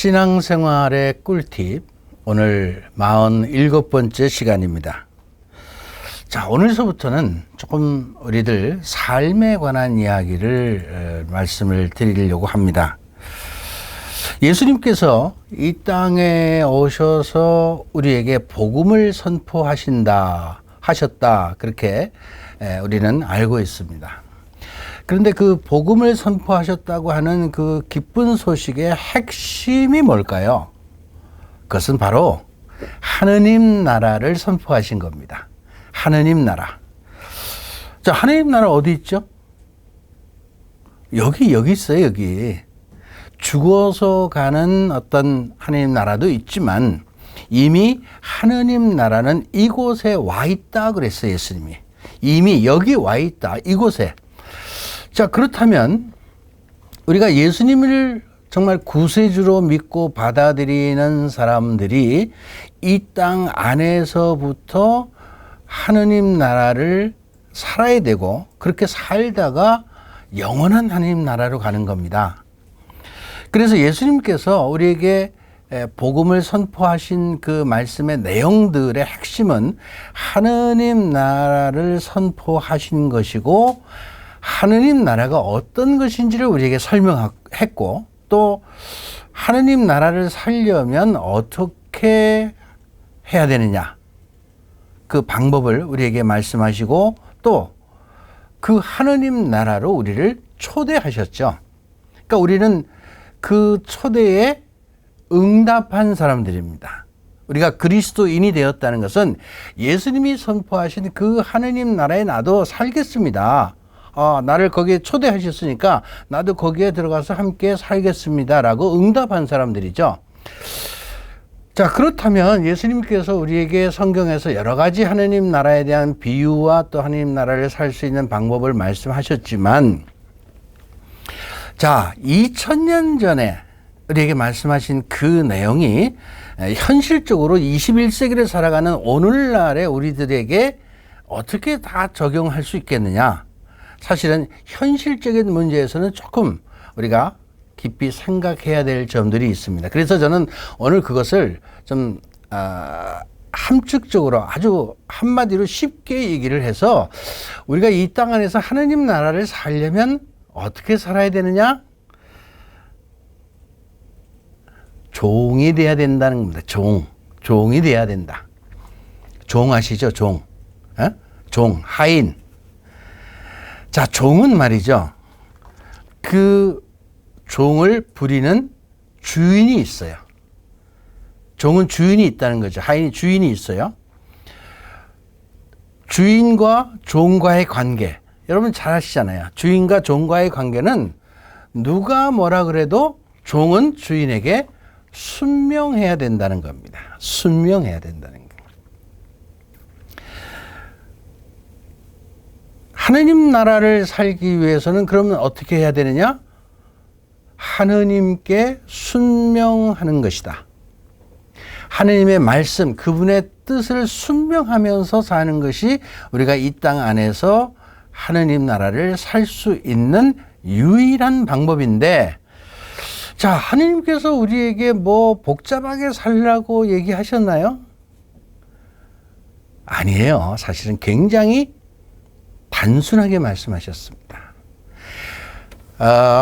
신앙생활의 꿀팁, 오늘 47번째 시간입니다. 자, 오늘서부터는 조금 우리들 삶에 관한 이야기를 말씀을 드리려고 합니다. 예수님께서 이 땅에 오셔서 우리에게 복음을 하셨다, 그렇게 우리는 알고 있습니다. 그런데 그 복음을 선포하셨다고 하는 그 기쁜 소식의 핵심이 뭘까요? 그것은 바로 하느님 나라를 선포하신 겁니다. 하느님 나라. 자, 하느님 나라 어디 있죠? 여기 있어요, 여기. 죽어서 가는 어떤 하느님 나라도 있지만 이미 하느님 나라는 이곳에 와 있다 그랬어요, 예수님이. 이미 여기 와 있다, 이곳에. 자, 그렇다면 우리가 예수님을 정말 구세주로 믿고 받아들이는 사람들이 이 땅 안에서부터 하느님 나라를 살아야 되고, 그렇게 살다가 영원한 하느님 나라로 가는 겁니다. 그래서 예수님께서 우리에게 복음을 선포하신 그 말씀의 내용들의 핵심은 하느님 나라를 선포하신 것이고, 하느님 나라가 어떤 것인지를 우리에게 설명했고, 또 하느님 나라를 살려면 어떻게 해야 되느냐, 그 방법을 우리에게 말씀하시고, 또 그 하느님 나라로 우리를 초대하셨죠. 그러니까 우리는 그 초대에 응답한 사람들입니다. 우리가 그리스도인이 되었다는 것은 예수님이 선포하신 그 하느님 나라에 나도 살겠습니다. 나를 거기에 초대하셨으니까 나도 거기에 들어가서 함께 살겠습니다 라고 응답한 사람들이죠. 자, 그렇다면 예수님께서 우리에게 성경에서 여러 가지 하느님 나라에 대한 비유와 또 하느님 나라를 살 수 있는 방법을 말씀하셨지만, 자, 2000년 전에 우리에게 말씀하신 그 내용이 현실적으로 21세기를 살아가는 오늘날의 우리들에게 어떻게 다 적용할 수 있겠느냐? 사실은 현실적인 문제에서는 조금 우리가 깊이 생각해야 될 점들이 있습니다. 그래서 저는 오늘 그것을 좀 함축적으로 아주 한마디로 쉽게 얘기를 해서, 우리가 이 땅 안에서 하느님 나라를 살려면 어떻게 살아야 되느냐? 종이 돼야 된다는 겁니다. 종이 돼야 된다. 종 아시죠? 종. 하인. 자, 종은 말이죠, 그 종을 부리는 주인이 있어요. 종은 주인이 있다는 거죠. 하인이 주인이 있어요. 주인과 종과의 관계, 여러분 잘 아시잖아요. 주인과 종과의 관계는 누가 뭐라 그래도 종은 주인에게 순명해야 된다는 겁니다. 순명해야 된다는 거예요. 하느님 나라를 살기 위해서는 그러면 어떻게 해야 되느냐? 하느님께 순명하는 것이다. 하느님의 말씀, 그분의 뜻을 순명하면서 사는 것이 우리가 이 땅 안에서 하느님 나라를 살 수 있는 유일한 방법인데, 자, 하느님께서 우리에게 뭐 복잡하게 살라고 얘기하셨나요? 아니에요. 사실은 굉장히 단순하게 말씀하셨습니다.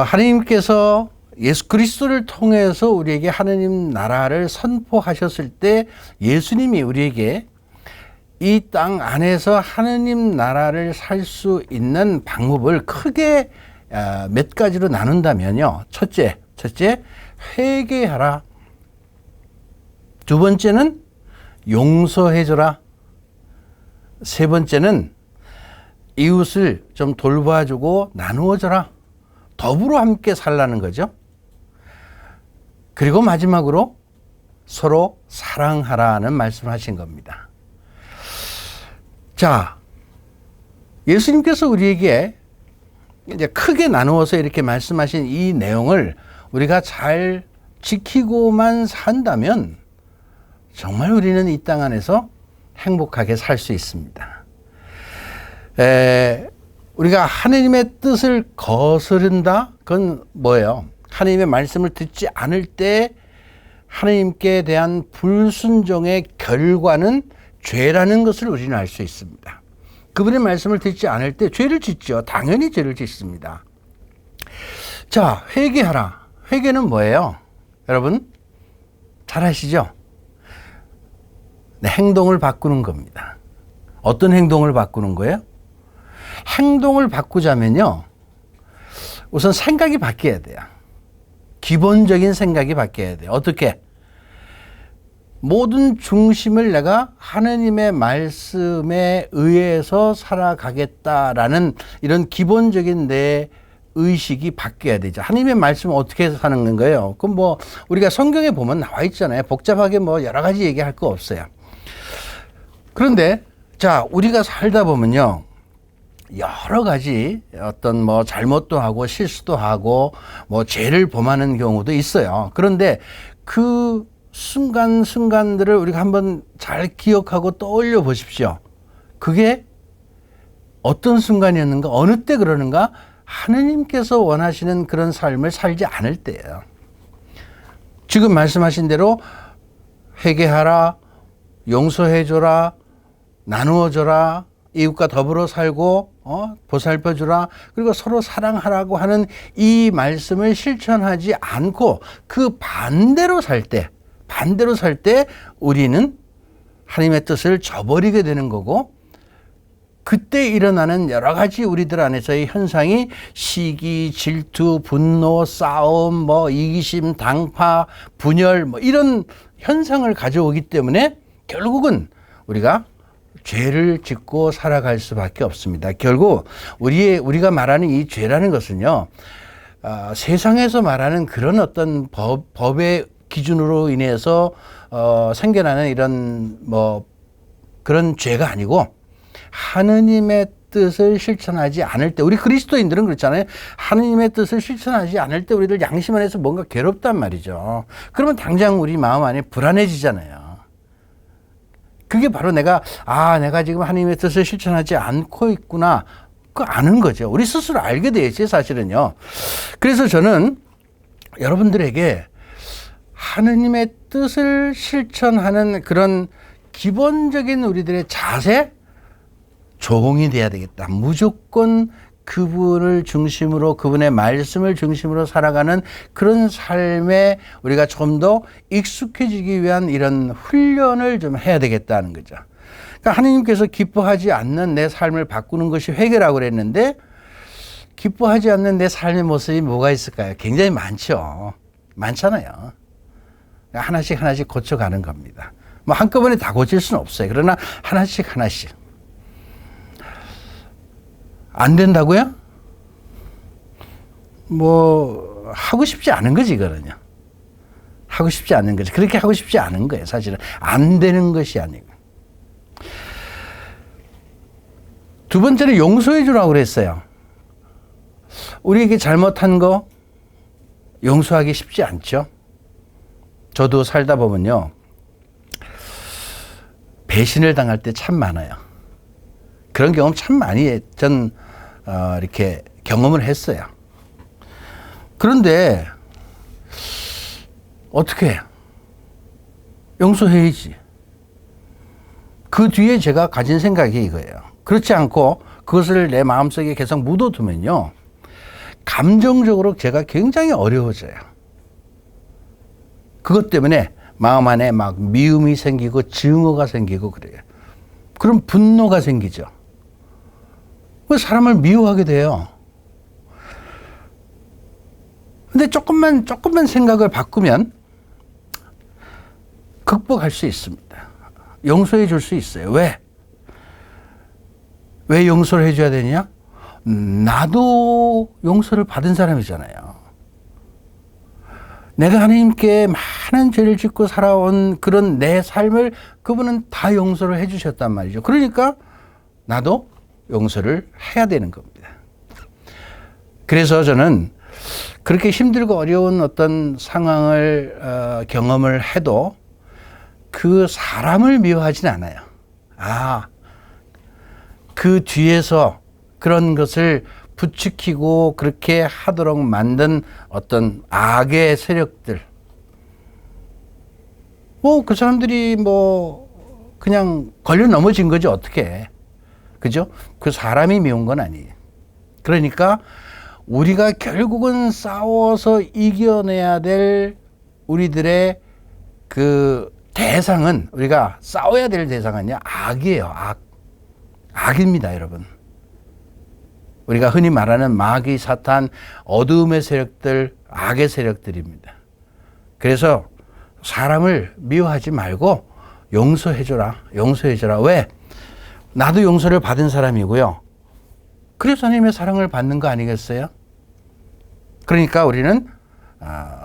하느님께서 예수 그리스도를 통해서 우리에게 하느님 나라를 선포하셨을 때 예수님이 우리에게 이 땅 안에서 하느님 나라를 살 수 있는 방법을 크게 몇 가지로 나눈다면요. 첫째, 회개하라. 두 번째는 용서해줘라. 세 번째는 이웃을 좀 돌봐주고 나누어줘라. 더불어 함께 살라는 거죠. 그리고 마지막으로 서로 사랑하라는 말씀하신 겁니다. 자, 예수님께서 우리에게 이제 크게 나누어서 이렇게 말씀하신 이 내용을 우리가 잘 지키고만 산다면 정말 우리는 이 땅 안에서 행복하게 살 수 있습니다. 우리가 하느님의 뜻을 거스른다? 그건 뭐예요? 하느님의 말씀을 듣지 않을 때 하나님께 대한 불순종의 결과는 죄라는 것을 우리는 알 수 있습니다. 그분의 말씀을 듣지 않을 때 죄를 짓죠. 당연히 죄를 짓습니다. 자, 회개하라. 회개는 뭐예요? 여러분 잘 아시죠? 네, 행동을 바꾸는 겁니다. 어떤 행동을 바꾸는 거예요? 행동을 바꾸자면요, 우선 생각이 바뀌어야 돼요. 기본적인 생각이 바뀌어야 돼요. 어떻게? 모든 중심을 내가 하나님의 말씀에 의해서 살아가겠다라는 이런 기본적인 내 의식이 바뀌어야 되죠. 하나님의 말씀은 어떻게 해서 사는 건가요? 그럼 뭐 우리가 성경에 보면 나와 있잖아요. 복잡하게 뭐 여러 가지 얘기할 거 없어요. 그런데 자, 우리가 살다 보면요, 여러 가지 어떤 뭐 잘못도 하고 실수도 하고 뭐 죄를 범하는 경우도 있어요. 그런데 그 순간순간들을 우리가 한번 잘 기억하고 떠올려 보십시오. 그게 어떤 순간이었는가, 어느 때 그러는가? 하느님께서 원하시는 그런 삶을 살지 않을 때예요. 지금 말씀하신 대로 회개하라, 용서해줘라, 나누어줘라, 이웃과 더불어 살고 보살펴주라, 그리고 서로 사랑하라고 하는 이 말씀을 실천하지 않고 그 반대로 살 때 우리는 하나님의 뜻을 저버리게 되는 거고, 그때 일어나는 여러 가지 우리들 안에서의 현상이 시기, 질투, 분노, 싸움, 뭐 이기심, 당파, 분열, 뭐 이런 현상을 가져오기 때문에 결국은 우리가 죄를 짓고 살아갈 수밖에 없습니다. 결국 우리가 말하는 이 죄라는 것은요, 세상에서 말하는 그런 어떤 법의 기준으로 인해서 생겨나는 이런 뭐 그런 죄가 아니고, 하느님의 뜻을 실천하지 않을 때, 우리 그리스도인들은 그렇잖아요. 하느님의 뜻을 실천하지 않을 때 우리들 양심 안에서 뭔가 괴롭단 말이죠. 그러면 당장 우리 마음 안에 불안해지잖아요. 그게 바로 내가 지금 하느님의 뜻을 실천하지 않고 있구나, 그 아는 거죠. 우리 스스로 알게 되지, 사실은요. 그래서 저는 여러분들에게 하느님의 뜻을 실천하는 그런 기본적인 우리들의 자세, 조공이 돼야 되겠다. 무조건 그분을 중심으로, 그분의 말씀을 중심으로 살아가는 그런 삶에 우리가 좀 더 익숙해지기 위한 이런 훈련을 좀 해야 되겠다는 거죠. 그러니까 하나님께서 기뻐하지 않는 내 삶을 바꾸는 것이 회개라고 그랬는데, 기뻐하지 않는 내 삶의 모습이 뭐가 있을까요? 굉장히 많잖아요. 하나씩 고쳐가는 겁니다. 뭐 한꺼번에 다 고칠 수는 없어요. 그러나 하나씩 안 된다고요? 뭐 하고 싶지 않은 거지, 그거는요. 하고 싶지 않은 거지. 그렇게 하고 싶지 않은 거예요. 사실은 안 되는 것이 아니고. 두 번째는 용서해 주라고 그랬어요. 우리에게 잘못한 거 용서하기 쉽지 않죠. 저도 살다 보면요, 배신을 당할 때 참 많아요. 그런 경험 참 많이 이렇게 경험을 했어요. 그런데 어떻게 해요? 용서해야지. 그 뒤에 제가 가진 생각이 이거예요. 그렇지 않고 그것을 내 마음속에 계속 묻어두면요, 감정적으로 제가 굉장히 어려워져요. 그것 때문에 마음 안에 막 미움이 생기고 증오가 생기고 그래요. 그럼 분노가 생기죠. 사람을 미워하게 돼요. 근데 조금만 생각을 바꾸면 극복할 수 있습니다. 용서해 줄 수 있어요. 왜 용서를 해줘야 되냐? 나도 용서를 받은 사람이잖아요. 내가 하나님께 많은 죄를 짓고 살아온 그런 내 삶을 그분은 다 용서를 해 주셨단 말이죠. 그러니까 나도 용서를 해야 되는 겁니다. 그래서 저는 그렇게 힘들고 어려운 어떤 상황을 경험을 해도 그 사람을 미워하진 않아요. 그 뒤에서 그런 것을 부추기고 그렇게 하도록 만든 어떤 악의 세력들, 그 사람들이 그냥 걸려 넘어진 거지, 어떻게. 그죠? 그 사람이 미운 건 아니에요. 그러니까 우리가 결국은 싸워서 이겨내야 될 우리들의 그 대상은, 우리가 싸워야 될 대상은요, 악이에요, 악. 악입니다, 여러분. 우리가 흔히 말하는 마귀, 사탄, 어두움의 세력들, 악의 세력들입니다. 그래서 사람을 미워하지 말고 용서해줘라. 용서해줘라. 왜? 나도 용서를 받은 사람이고요. 그래서 하나님의 사랑을 받는 거 아니겠어요? 그러니까 우리는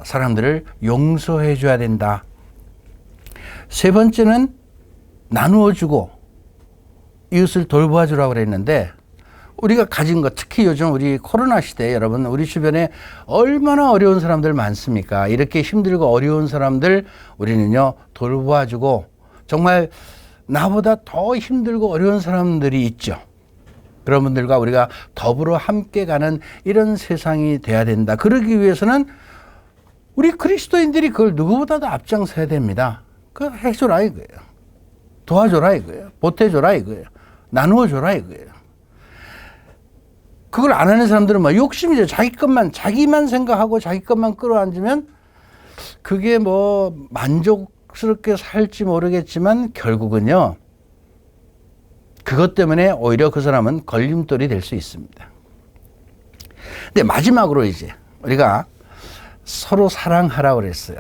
사람들을 용서해줘야 된다. 세 번째는 나누어주고 이웃을 돌보아주라고 그랬는데, 우리가 가진 것, 특히 요즘 우리 코로나 시대에 여러분, 우리 주변에 얼마나 어려운 사람들 많습니까? 이렇게 힘들고 어려운 사람들 우리는요, 돌보아주고, 정말 나보다 더 힘들고 어려운 사람들이 있죠. 그런 분들과 우리가 더불어 함께 가는 이런 세상이 돼야 된다. 그러기 위해서는 우리 그리스도인들이 그걸 누구보다도 앞장서야 됩니다. 그거 해줘라 이거예요. 도와줘라 이거예요. 보태줘라 이거예요. 나누어줘라 이거예요. 그걸 안 하는 사람들은 욕심이죠. 자기만 생각하고 자기 것만 끌어안으면 그게 만족스럽게 살지 모르겠지만 결국은요, 그것 때문에 오히려 그 사람은 걸림돌이 될 수 있습니다. 근데 마지막으로 이제 우리가 서로 사랑하라고 그랬어요.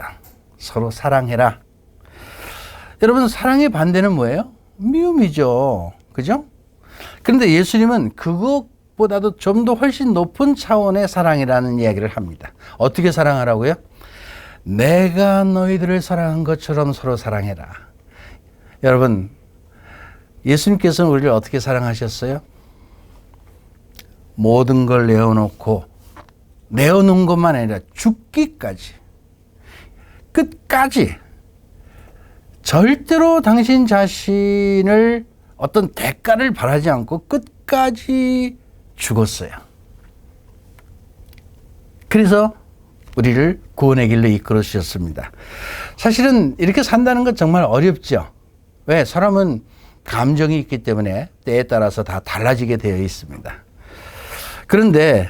서로 사랑해라. 여러분, 사랑의 반대는 뭐예요? 미움이죠. 그죠? 그런데 예수님은 그것보다도 좀 더 훨씬 높은 차원의 사랑이라는 이야기를 합니다. 어떻게 사랑하라고요? 내가 너희들을 사랑한 것처럼 서로 사랑해라. 여러분, 예수님께서는 우리를 어떻게 사랑하셨어요? 모든 걸 내어놓은 것만 아니라 죽기까지, 끝까지 절대로 당신 자신을 어떤 대가를 바라지 않고 끝까지 죽었어요. 그래서 우리를 구원의 길로 이끌어 주셨습니다. 사실은 이렇게 산다는 건 정말 어렵죠. 왜? 사람은 감정이 있기 때문에 때에 따라서 다 달라지게 되어 있습니다. 그런데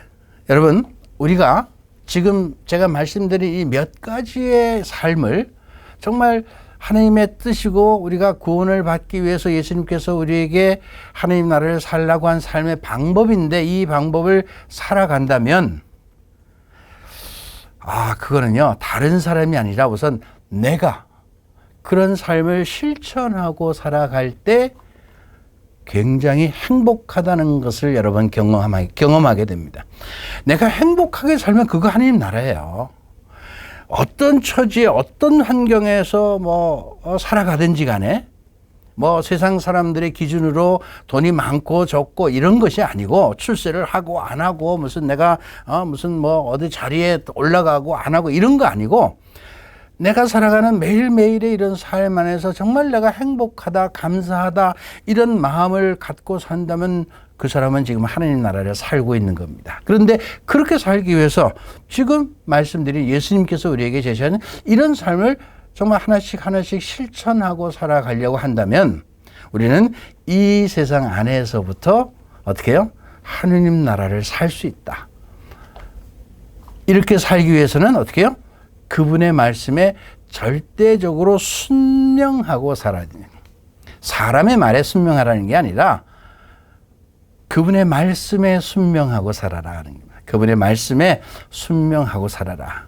여러분, 우리가 지금 제가 말씀드린 이 몇 가지의 삶을 정말 하나님의 뜻이고 우리가 구원을 받기 위해서 예수님께서 우리에게 하나님 나라를 살라고 한 삶의 방법인데, 이 방법을 살아간다면 그거는요, 다른 사람이 아니라 우선 내가 그런 삶을 실천하고 살아갈 때 굉장히 행복하다는 것을 여러분 경험하게 됩니다. 내가 행복하게 살면 그거 하나님 나라예요. 어떤 처지에 어떤 환경에서 살아가든지 간에 세상 사람들의 기준으로 돈이 많고 적고 이런 것이 아니고, 출세를 하고 안 하고 내가 어디 자리에 올라가고 안 하고 이런 거 아니고, 내가 살아가는 매일매일의 이런 삶 안에서 정말 내가 행복하다, 감사하다, 이런 마음을 갖고 산다면 그 사람은 지금 하나님 나라를 살고 있는 겁니다. 그런데 그렇게 살기 위해서 지금 말씀드린 예수님께서 우리에게 제시하는 이런 삶을 정말 하나씩 실천하고 살아가려고 한다면 우리는 이 세상 안에서부터 어떻게 해요? 하느님 나라를 살 수 있다. 이렇게 살기 위해서는 어떻게 해요? 그분의 말씀에 절대적으로 순명하고 살아야 됩니다. 사람의 말에 순명하라는 게 아니라 그분의 말씀에 순명하고 살아라 하는 겁니다. 그분의 말씀에 순명하고 살아라.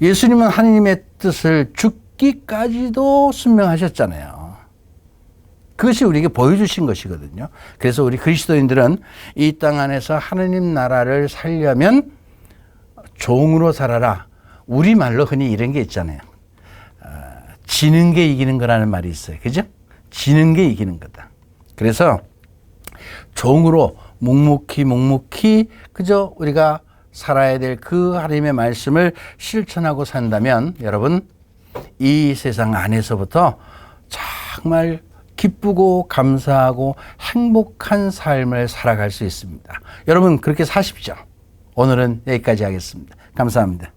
예수님은 하나님의 뜻을 죽기까지도 순명하셨잖아요. 그것이 우리에게 보여주신 것이거든요. 그래서 우리 그리스도인들은 이 땅 안에서 하나님 나라를 살려면 종으로 살아라. 우리말로 흔히 이런 게 있잖아요. 지는 게 이기는 거라는 말이 있어요. 그죠? 지는 게 이기는 거다. 그래서 종으로 묵묵히 그저 우리가 살아야 될 그 하나님의 말씀을 실천하고 산다면 여러분, 이 세상 안에서부터 정말 기쁘고 감사하고 행복한 삶을 살아갈 수 있습니다. 여러분, 그렇게 사십시오. 오늘은 여기까지 하겠습니다. 감사합니다.